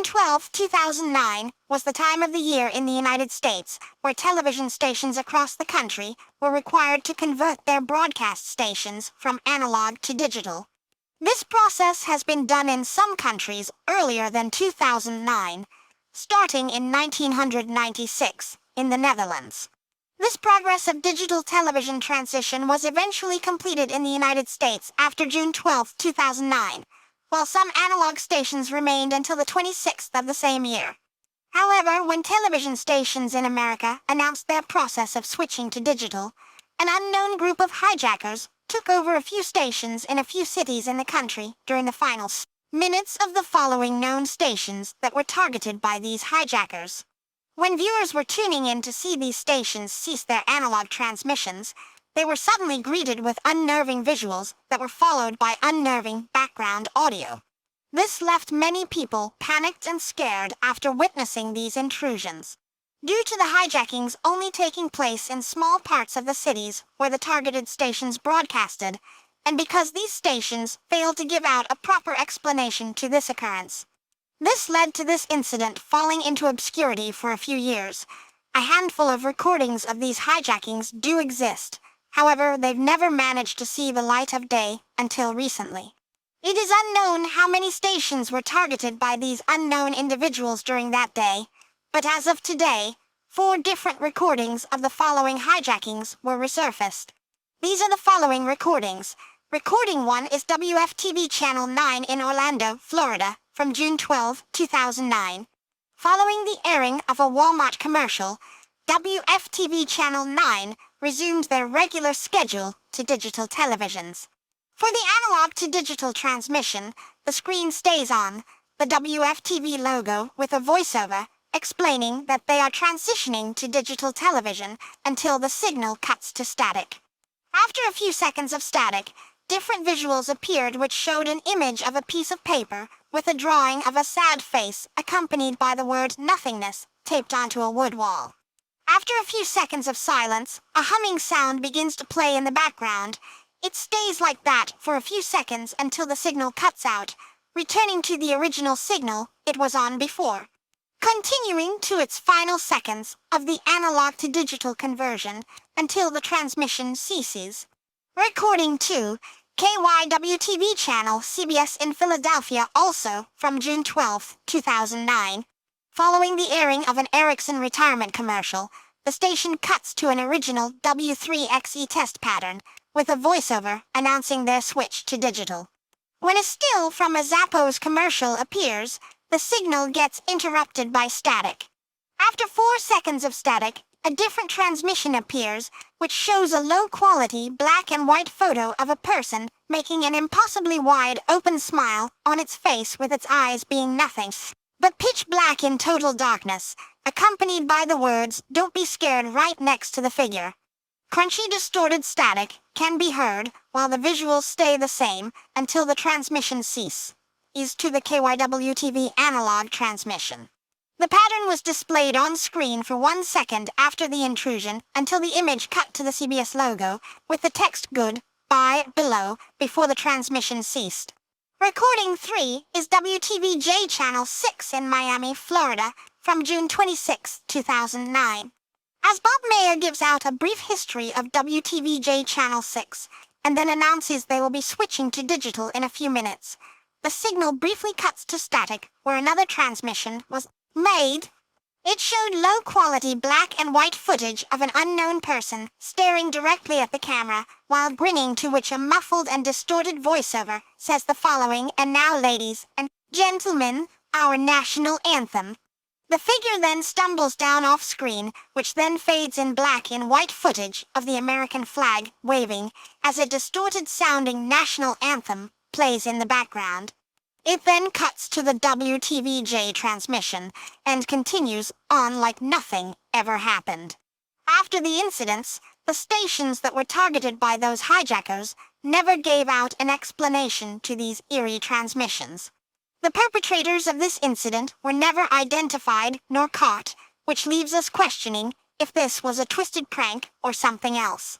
12, 2009 was the time of the year in the United States where television stations across the country were required to convert their broadcast stations from analog to digital. This process has been done in some countries earlier than 2009, starting in 1996 in the Netherlands. This progress of digital television transition was eventually completed in the United States after June 12, 2009, while some analog stations remained until the 26th of the same year. However, when television stations in America announced their process of switching to digital, an unknown group of hijackers took over a few stations in a few cities in the country during the final minutes of the following known stations that were targeted by these hijackers. When viewers were tuning in to see these stations cease their analog transmissions, they were suddenly greeted with unnerving visuals that were followed by unnerving background audio. This left many people panicked and scared after witnessing these intrusions. Due to the hijackings only taking place in small parts of the cities where the targeted stations broadcasted, and because these stations failed to give out a proper explanation to this occurrence. This led to this incident falling into obscurity for a few years. A handful of recordings of these hijackings do exist. However, they've never managed to see the light of day until recently. It is unknown how many stations were targeted by these unknown individuals during that day, but as of today, 4 different recordings of the following hijackings were resurfaced. These are the following recordings. Recording 1 is WFTV Channel 9 in Orlando, Florida, from June 12, 2009. Following the airing of a Walmart commercial, WFTV Channel 9 resumed their regular schedule to digital televisions. For the analog to digital transmission, the screen stays on, the WFTV logo with a voiceover explaining that they are transitioning to digital television until the signal cuts to static. After a few seconds of static, different visuals appeared which showed an image of a piece of paper with a drawing of a sad face accompanied by the word nothingness taped onto a wood wall. After a few seconds of silence, a humming sound begins to play in the background. It stays like that for a few seconds until the signal cuts out, returning to the original signal it was on before, continuing to its final seconds of the analog to digital conversion until the transmission ceases. Recording 2, KYWTV Channel CBS in Philadelphia also from June 12, 2009. Following the airing of an Ericsson retirement commercial, the station cuts to an original W3XE test pattern with a voiceover announcing their switch to digital. When a still from a Zappos commercial appears, the signal gets interrupted by static. After 4 seconds of static, a different transmission appears, which shows a low-quality black and white photo of a person making an impossibly wide, open smile on its face with its eyes being nothing but pitch black in total darkness, accompanied by the words, "Don't be scared" right next to the figure. Crunchy distorted static can be heard while the visuals stay the same until the transmission ceases to the KYWTV analog transmission. The pattern was displayed on screen for 1 second after the intrusion until the image cut to the CBS logo with the text "Goodbye" below before the transmission ceased. Recording 3 is WTVJ Channel 6 in Miami, Florida, from June 26, 2009. As Bob Mayer gives out a brief history of WTVJ Channel 6, and then announces they will be switching to digital in a few minutes, the signal briefly cuts to static where another transmission was made. It showed low-quality black and white footage of an unknown person staring directly at the camera while grinning, to which a muffled and distorted voiceover says the following, "And now, ladies and gentlemen, our national anthem." The figure then stumbles down off-screen, which then fades in black and white footage of the American flag waving as a distorted-sounding national anthem plays in the background. It then cuts to the WTVJ transmission and continues on like nothing ever happened. After the incidents, the stations that were targeted by those hijackers never gave out an explanation to these eerie transmissions. The perpetrators of this incident were never identified nor caught, which leaves us questioning if this was a twisted prank or something else.